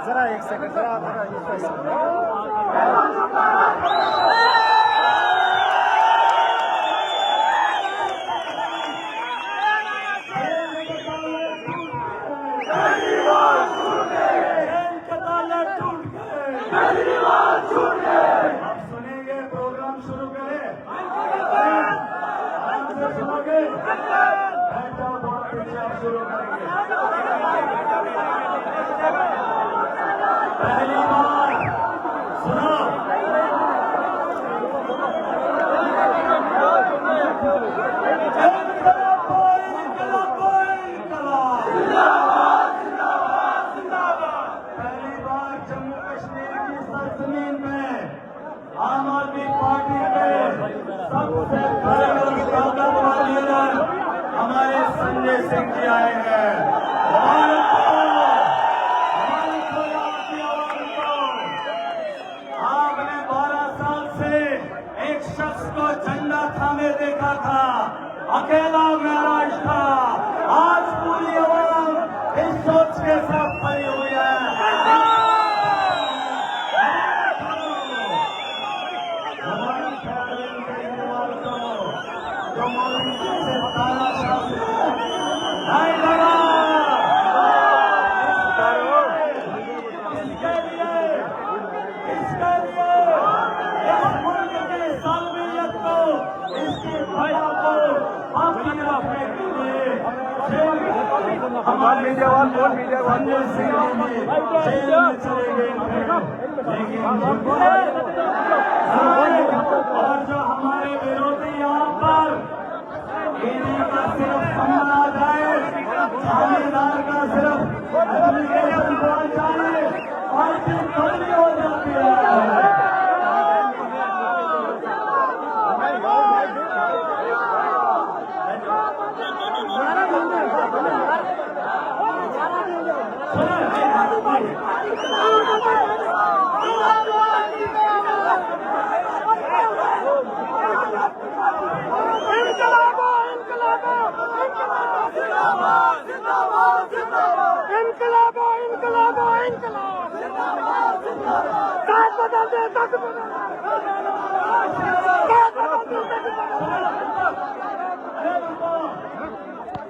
जरा एक सेकंड जरा सुनेंगे प्रोग्राम शुरू करें सुनोगे शुरू करेंगे। पहली बार सुनो पहली बार जम्मू कश्मीर की सरजमीन में आम आदमी पार्टी के सबसे बड़े और ताकतवर लीडर हमारे संजय सिंह जी आए हैं। आपने 12 साल से एक शख्स को झंडा थामे देखा था, अकेला महराज था। आज पूरी आवाम इस सोच के साथ खड़ी हुई है। नहीं लगा इसके लिए इस मुल्क की सालमियत को, इसकी भया को बाकी रखने के लिए हमारे संजय सिंह जी जेल में चले गए थे। लेकिन और जो हमारे विरोधी यहाँ पर इन्हीं का सिर्फ सम्मान आ जाए, थानेदार का सिर्फ एप्लीकेशन पहुंच जाए, पार्टी खड़ी हो जाती है।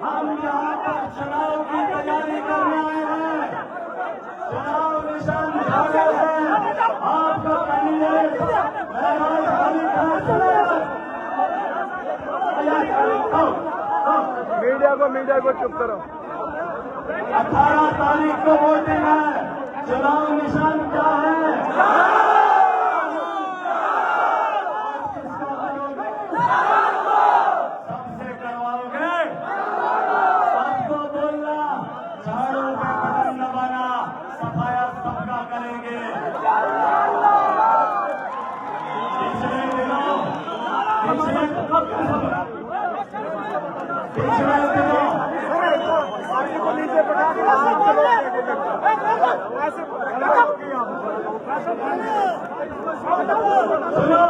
हम यहाँ पर चुनाव की तैयारी करने आए हैं। चुनाव निशान झाड़े हैं। आपका कैंडिडेट मीडिया को चुप करो। 18 तारीख को वोटिंग है। चुनाव निशान क्या है? सबसे करवाओगे? सबको बोलना, झाड़ू पे बटन दबाना, सफाया सबका करेंगे। पिछले दिनों सुनो,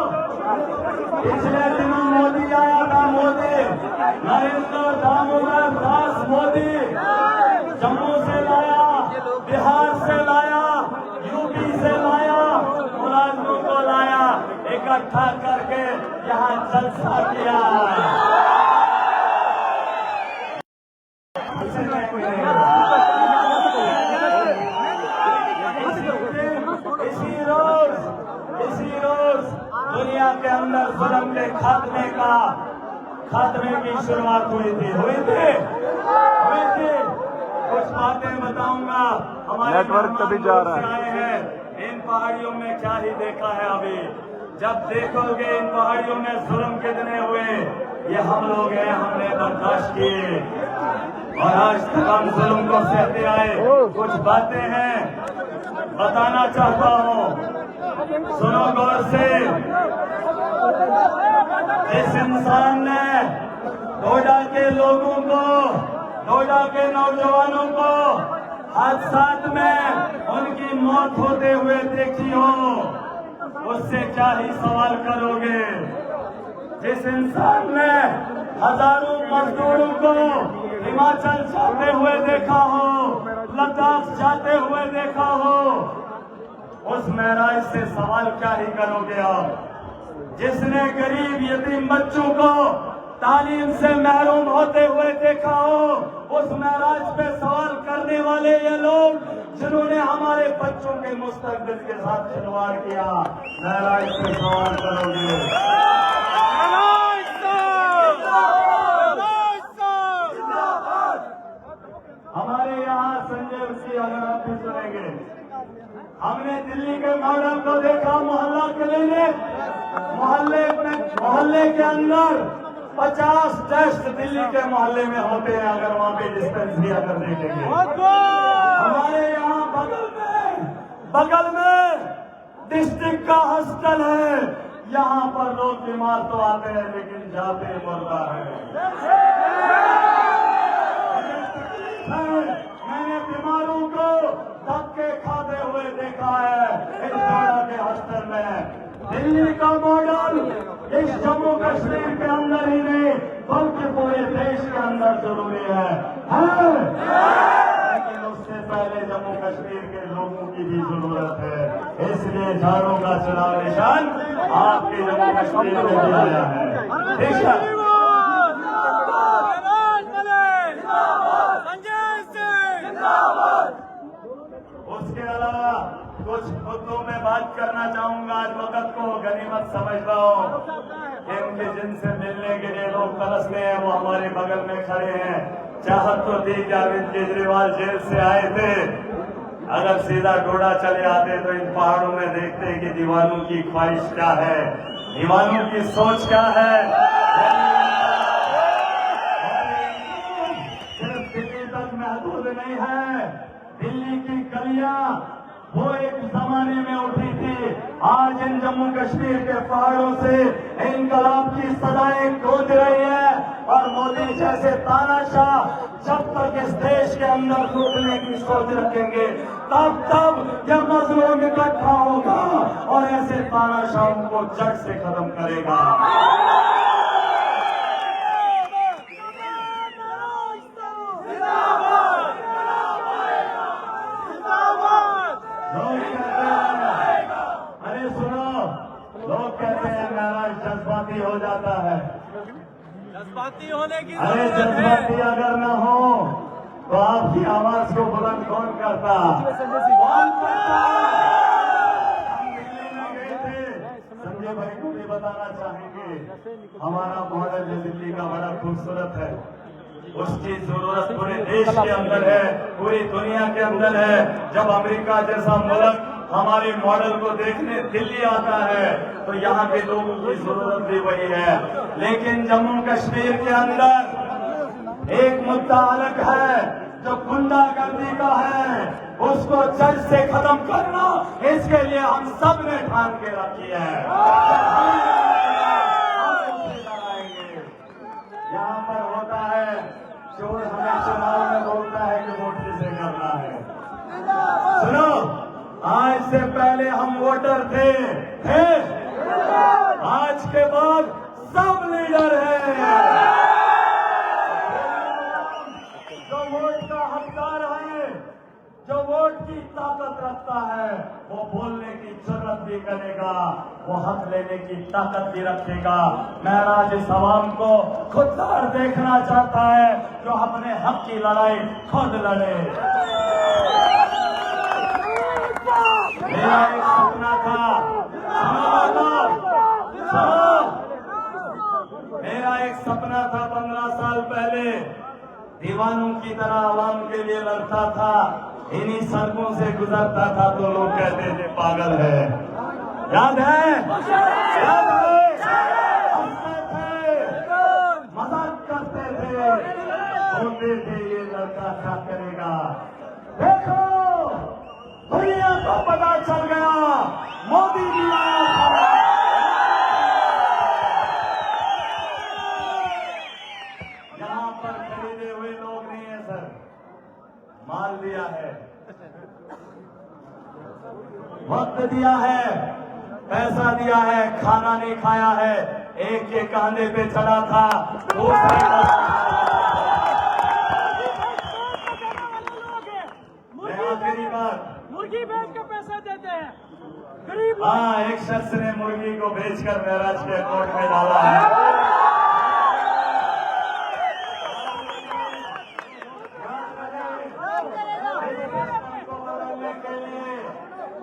पिछले दिनों मोदी आया था। मोदी नरेंद्र दामोदर दास मोदी जम्मू से लाया, बिहार से लाया, यूपी से लाया, मुलाजमों को लाया, इकट्ठा करके यहाँ जलसा किया। इसी रोज दुनिया के अंदर जुल्म के खात्मे की शुरुआत हुई थी। कुछ बातें बताऊंगा। हमारे नेटवर्क तभी जा रहा है। आए हैं। इन पहाड़ियों में क्या ही देखा है अभी। जब देखोगे इन पहाड़ियों में जुल्म कितने हुए, ये हम लोग हैं, हमने बर्दाश्त किए और आज तक हम जुल्म को सहते आए। कुछ बातें हैं बताना चाहता हूँ, सुनो गौर से। इस इंसान ने डोडा के लोगों को, डोडा के नौजवानों को हादसात में उनकी मौत होते हुए देखी हो, उससे क्या ही सवाल करोगे। जिस इंसान ने हजारों मजदूरों को हिमाचल जाते हुए देखा हो, लद्दाख जाते हुए देखा हो, उस महराज से सवाल क्या ही करोगे आप? जिसने गरीब यतीम बच्चों को तालीम से महरूम होते हुए देखा हो, उस महराज पे सवाल करने वाले ये लोग जिन्होंने हमारे बच्चों के मुस्तकबिल के साथ खिलवाड़ किया, महराज पे सवाल करोगे? हमारे यहाँ संजय जी अगर आप भी सुनेंगे, हमने दिल्ली के मॉडल को देखा, मोहल्ला क्लिनिक, मोहल्ले के अंदर 50 टेस्ट दिल्ली के मोहल्ले में होते हैं, अगर वहाँ पे डिस्पेंसरी अगर देखेंगे। हमारे यहाँ बगल में डिस्ट्रिक्ट का हॉस्टल है, यहाँ पर लोग बीमार तो आते हैं लेकिन जाते मुर्दा है। मैंने बीमारों को धक्के खाते हुए देखा है इस नोएडा के हॉस्टल में। दिल्ली का मॉडल इस जम्मू कश्मीर के अंदर ही नहीं बल्कि पूरे देश के अंदर जरूरी है। लेकिन उससे पहले जम्मू कश्मीर के लोगों की भी जरूरत है, इसलिए झाड़ू का चुनाव निशान आपके जम्मू कश्मीर में भी आया है। ठीक है, उसके अलावा कुछ मुद्दों में बात करना चाहूंगा। आज वक्त को गनीमत समझ रहा हूँ कि उनके जिनसे मिलने के लिए लोग तरसते हैं, वो हमारे बगल में खड़े हैं। चाहत तो थी कि अरविंद केजरीवाल जेल से आए थे, अगर सीधा डोडा चले आते तो इन पहाड़ों में देखते कि दीवानों की ख्वाहिश क्या है, दीवानों की सोच क्या है। सिर्फ दिल्ली तक महदूद नहीं है, दिल्ली की गलियां वो एक जमाने में उठी थी, आज इन जम्मू कश्मीर के पहाड़ों से इनकलाब की सदाएं गूंज रही है। और मोदी जैसे तानाशाह जब तक इस देश के अंदर लूटने की सोच रखेंगे तब यह मजलूम इकट्ठा होगा और ऐसे तानाशाहों को जड़ से खत्म करेगा। लोग कहते हैं महाराज जज्बाती हो जाता है, जज्बाती होने की अरे जज्बाती अगर न हो तो आपकी आवाज को बुलंद कौन करता? कौन करता? हम दिल्ली में गए थे, संजय भाई को भी बताना चाहेंगे, हमारा मॉडल जो दिल्ली का बड़ा खूबसूरत है, उसकी जरूरत पूरे देश के अंदर है, पूरी दुनिया के अंदर है। जब अमेरिका जैसा मुल्क हमारे मॉडल को देखने दिल्ली आता है तो यहाँ के लोगों की जरूरत भी वही है। लेकिन जम्मू कश्मीर के अंदर एक मुद्दा अलग है जो गुंडागर्दी का है, उसको जड़ से खत्म करना, इसके लिए हम सब ने ठान के रखी है। यहाँ पर होता है चोर हमें चुनाव में बोलता है कि वोट किसे करना है। सुनो, आज से पहले हम वोटर थे, आज के बाद सब लीडर हैं। जो वोट का हकदार है, जो वोट की ताकत रखता है, वो बोलने की जरूरत भी करेगा, वो हक लेने की ताकत भी रखेगा। महराज इस आवाम को खुददार देखना चाहता है जो अपने हक की लड़ाई खुद लड़े। मेरा एक सपना था, मेरा एक सपना था 15 साल पहले, दीवानों की तरह आवाम के लिए लड़ता था, इन्हीं सड़कों से गुजरता था तो लोग कहते थे पागल है। याद है? याद है? हंसते थे, मजाक करते थे, बोलते थे ये लड़का क्या करेगा। देखो दुनिया को पता चल गया, मोदी जी आया। यहाँ पर खरीदे हुए लोग नहीं है सर, माल दिया है, वक्त दिया है, पैसा दिया है, खाना नहीं खाया है, एक के कांधे पे चढ़ा था, दूसरे का आखिरी बात, मुर्गी बेच के पैसे देते हैं गरीब। हाँ, एक शख्स ने मुर्गी को बेचकर महराज के कोर्ट में डाला है।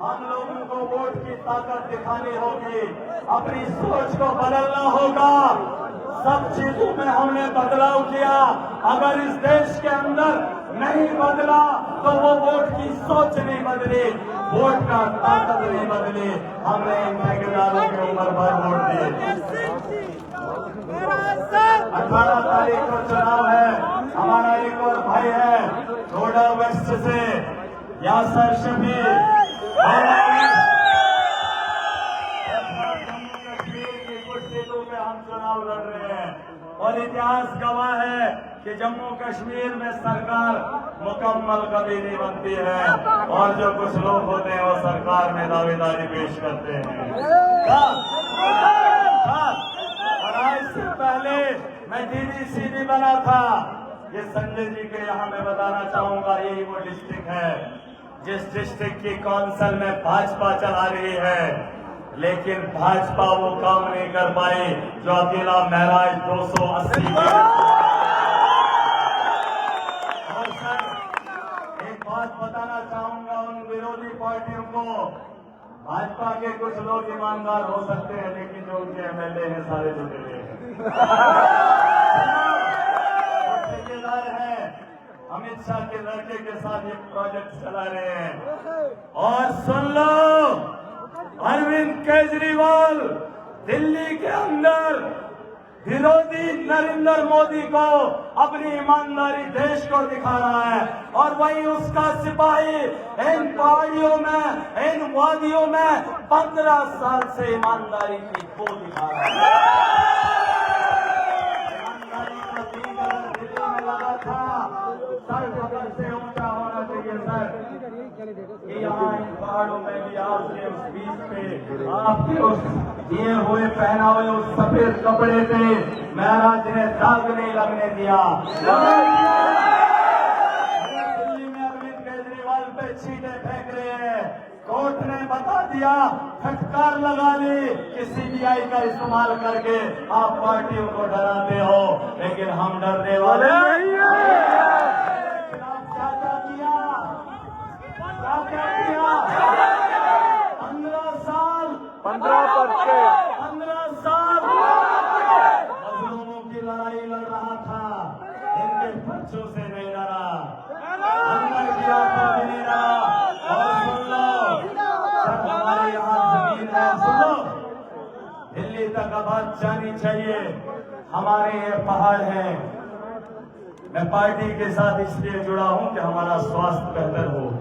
हम लोगों को वोट की ताकत दिखानी होगी, अपनी सोच को बदलना होगा। सब चीजों में हमने बदलाव किया, अगर इस देश के अंदर नहीं बदला तो वो वोट की सोच नहीं बदली, वोट का ताकत नहीं बदली। हमने इन ठेकेदारों के ऊपर भर वोट दिए। 18 तारीख को चुनाव है। हमारा एक और भाई है नोएडा वेस्ट से, यासर शफी, कश्मीर की कुछ सीटों पे हम चुनाव लड़ रहे हैं और इतिहास गवाह है कि जम्मू कश्मीर में सरकार मुकम्मल कभी नहीं बनती है और जो कुछ लोग होते हैं वो सरकार में दावेदारी पेश करते हैं। और आज से पहले मैं DDCD बना था। ये संजय जी के यहाँ मैं बताना चाहूंगा, यही वो डिस्ट्रिक्ट है जिस डिस्ट्रिक्ट की काउंसिल में भाजपा चला रही है, लेकिन भाजपा वो काम नहीं कर पाई जो अकेला महराज 280 और सर एक बात बताना चाहूंगा उन विरोधी पार्टियों को, भाजपा के कुछ लोग ईमानदार हो सकते हैं लेकिन जो उनके MLA हैं सारे जुटे हुए हैं। ठेकेदार है अमित शाह के लड़के के साथ ये प्रोजेक्ट चला रहे हैं। और सुन लो, अरविंद केजरीवाल दिल्ली के अंदर विरोधी नरेंद्र मोदी को अपनी ईमानदारी देश को दिखा रहा है और वही उसका सिपाही इन पहाड़ियों में, इन वादियों में 15 साल से ईमानदारी की खो दिखा रहा है। ईमानदारी का तीन अगर दिल्ली में लगा था, सर कदम से ऊंचा होना चाहिए सर, कि यहाँ इन पहाड़ों में भी आपके उस बीच पे, आपके उस दिए हुए पहनावे उस सफेद कपड़े पे महराज ने दाग नहीं लगने दिया। दिल्ली में अरविंद केजरीवाल पे छींटे फेंक रहे हैं, कोर्ट ने बता दिया, फटकार लगा ली कि CBI का इस्तेमाल करके आप पार्टियों को डराते हो, लेकिन हम डरने वाले नहीं हैं। क्या किया 15 पर्चे 15 साल मजलूमों की लड़ाई लड़ रहा था, इनके पर्चों से नहीं लड़ा, अंदर किया तो भी नहीं लड़ा। और सुन लो, जब हमारे यहाँ जमीन है, सुन लो, दिल्ली तक आवाज जानी चाहिए, हमारे ये पहाड़ हैं। मैं पार्टी के साथ इसलिए जुड़ा हूं कि हमारा स्वास्थ्य बेहतर हो,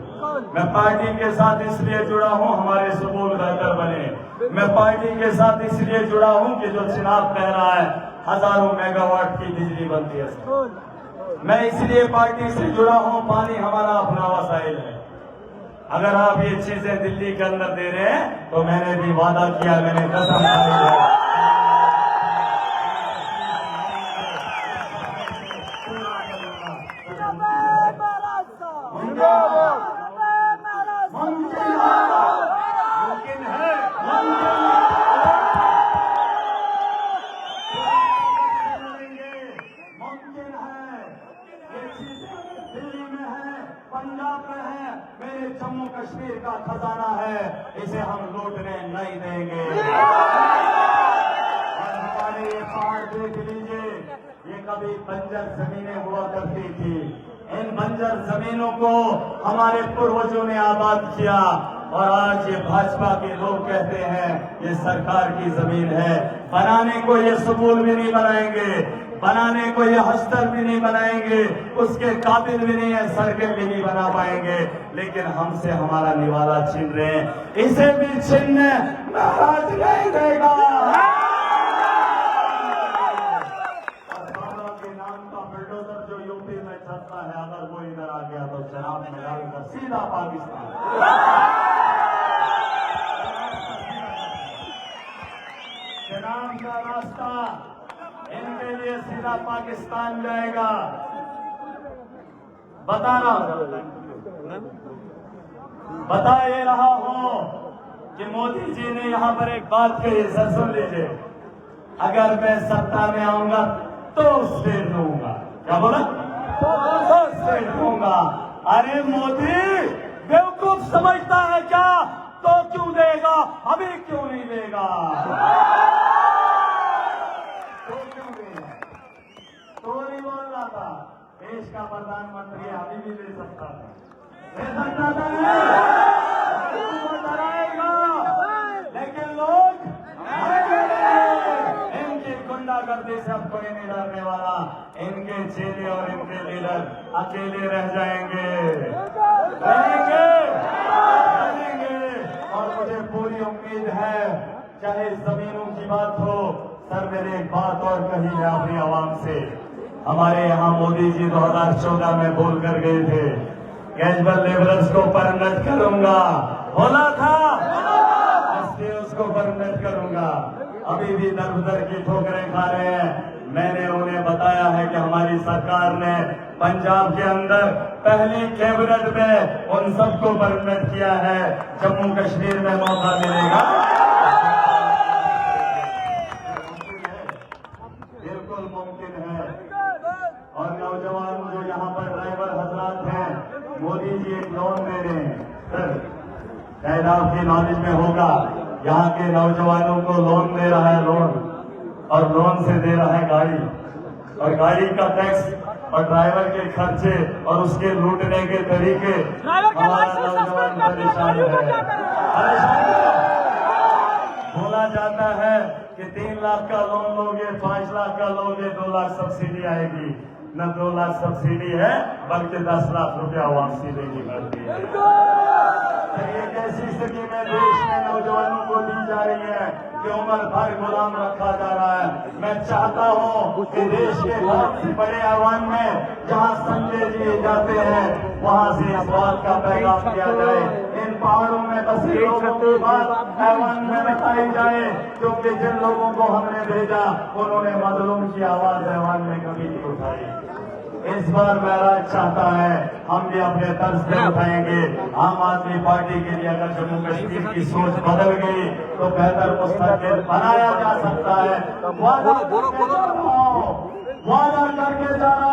मैं पार्टी के साथ इसलिए जुड़ा हूं हमारे स्कूल बेहतर बने, मैं पार्टी के साथ इसलिए जुड़ा हूं कि जो चिनाब बह रहा है हजारों मेगावाट की बिजली बनती है। मैं इसलिए पार्टी से जुड़ा हूं, पानी हमारा अपना वसाइल है। अगर आप ये चीजें दिल्ली के अंदर दे रहे हैं तो मैंने भी वादा किया, मैंने कसम खाई है। पंजाब में है, मेरे जम्मू कश्मीर का खजाना है, इसे हम लूटने नहीं देंगे। और हमारे ये पहाड़ देख लीजिए, ये कभी बंजर जमीनें हुआ करती थी, इन बंजर जमीनों को हमारे पूर्वजों ने आबाद किया और आज ये भाजपा के लोग कहते हैं ये सरकार की जमीन है। बनाने को ये स्कूल भी नहीं बनाएंगे, बनाने को ये हॉस्टल भी नहीं बनाएंगे, उसके काबिल भी नहीं है, सड़कें भी नहीं बना पाएंगे, लेकिन हमसे हमारा निवाला छीन रहे हैं। इसे भी छीनने महराज नहीं देगा। बाबा के नाम का बुलडोजर जो यूपी में चलता है, अगर वो इधर आ गया तो जनाब में डालकर सीधा पाकिस्तान। नाम का का रास्ता इनके लिए सीधा पाकिस्तान जाएगा। बता ये रहा हूं कि मोदी जी ने यहां पर एक बात कही, सर सुन लीजिए, अगर मैं सत्ता में आऊंगा तो स्टेट दूंगा। क्या बोला? तो स्टेट दूंगा। अरे मोदी बेवकूफ समझता है क्या? तो क्यों देगा, अभी क्यों नहीं देगा? तो क्यों देगा? तो नहीं बोल रहा था, देश का प्रधानमंत्री अभी भी दे सकता था, दे सकता था वो डराएगा, लेकिन लोग इनकी गुंडागर्दी से अब कोई नहीं डरने वाला। इनके चेले और इनके लीडर अकेले रह जाएंगे, और मुझे पूरी उम्मीद है, चाहे जमीनों की बात हो। सर मैंने एक बात और कही है अपनी आवाम से। हमारे यहाँ मोदी जी 2014 में बोल कर गए थे, कैजुअल लेबरर्स को परमनेंट करूंगा, बोला था, इसलिए उसको परमनेंट करूंगा। अभी भी दर बदर की ठोकरें खा रहे हैं। मैंने उन्हें बताया है कि हमारी सरकार ने पंजाब के अंदर पहली कैबिनेट में उन सबको परमनेंट किया है। जम्मू कश्मीर में मौका मिलेगा, बिल्कुल मुमकिन है। और नौजवान जो यहाँ पर ड्राइवर हजरात हैं, मोदी जी एक लोन दे रहे हैं। सर शायद आपकी नॉलेज में होगा, यहाँ के नौजवानों को लोन दे रहा है, लोन, और लोन से दे रहा है गाड़ी, और गाड़ी का टैक्स और ड्राइवर के खर्चे और उसके लूटने के तरीके हमारा नौजवान परेशान है। बोला जाता है कि 3 लाख का लोन लोगे, 5 लाख का लोगे, 2 लाख सब्सिडी आएगी। न 2 लाख सब्सिडी है, बल्कि 10 लाख रुपया वापसी देनी पड़ती है। ये कैसी स्थिति में देश में नौजवानों को दी जा रही है कि उम्र भर गुलाम रखा जा रहा है। मैं चाहता हूं कि देश के बहुत से बड़े ऐवान में जहां संजय जी जाते हैं, वहां से इस बात का पैगाम दिया जाए, इन पहाड़ों में बसे लोगों की बात ऐवान में बताई जाए, क्योंकि जिन लोगों को हमने भेजा उन्होंने मजलूम की आवाज ऐवान में कभी नहीं उठाई। इस बार मेरा चाहता है हम भी अपने तर्ज पे उठाएंगे। आम आदमी पार्टी के लिए अगर जम्मू कश्मीर की सोच बदल गई तो बेहतर मुस्तकबिल बनाया जा सकता है। वादा करके जा रहा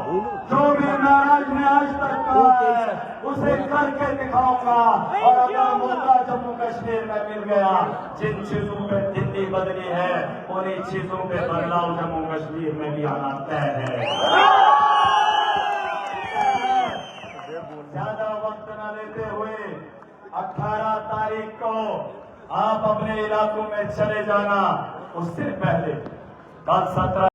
हूँ, जो भी नाराज में आज तक कहा है उसे करके दिखाऊंगा। और अगर मौका जम्मू कश्मीर में मिल गया, जिन चीजों पे दिल्ली बदली है उन्हीं चीजों पे बदलाव जम्मू कश्मीर में भी आना तय है। ज्यादा वक्त न लेते हुए 18 तारीख को आप अपने इलाकों में चले जाना, उससे पहले कल 17